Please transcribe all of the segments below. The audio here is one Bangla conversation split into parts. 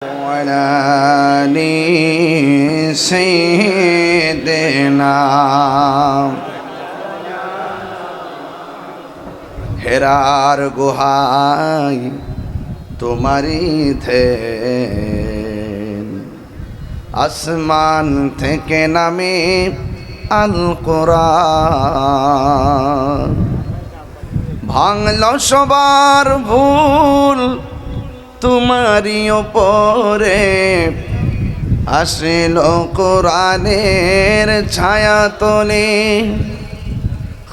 وعلى آل سيدنا হেরার গুহায় তোমারি ধ্যান আসমান থেকে নামে আল কোরআন ভাঙল সবার ভুল তোমারি ওপরে আসিল কোরআনের ছায়া তলে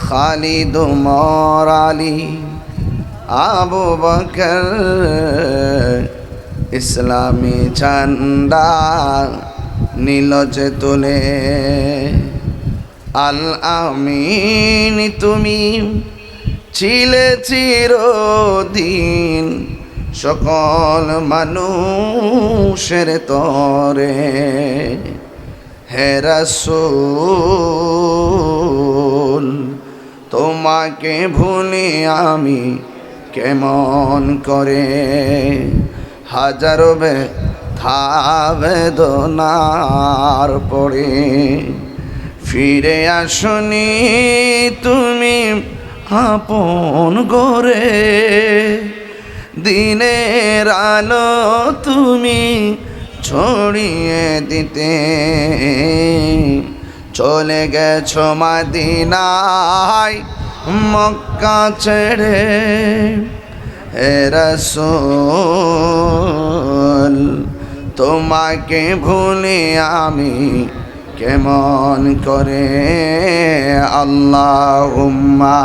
খালিদ উমর আলী আবু বকর ইসলামী ঝান্ডা নীল যে তুলে আল আমিন তুমি ছিলে চিরদিন সকল মানুষের তরে হে রাসূল তোমাকে ভুলি আমি কেমন করে হাজারো ব্যথা বেদনার পরে ফিরে আসনি তুমি আপন গরে দিনের আলো তুমি ছড়িয়ে দিতে চলে গেছো মদিনায় মক্কা ছেড়ে হে রাসূল তোমাকে ভুলি আমি কেমন করে আল্লাহুম্মা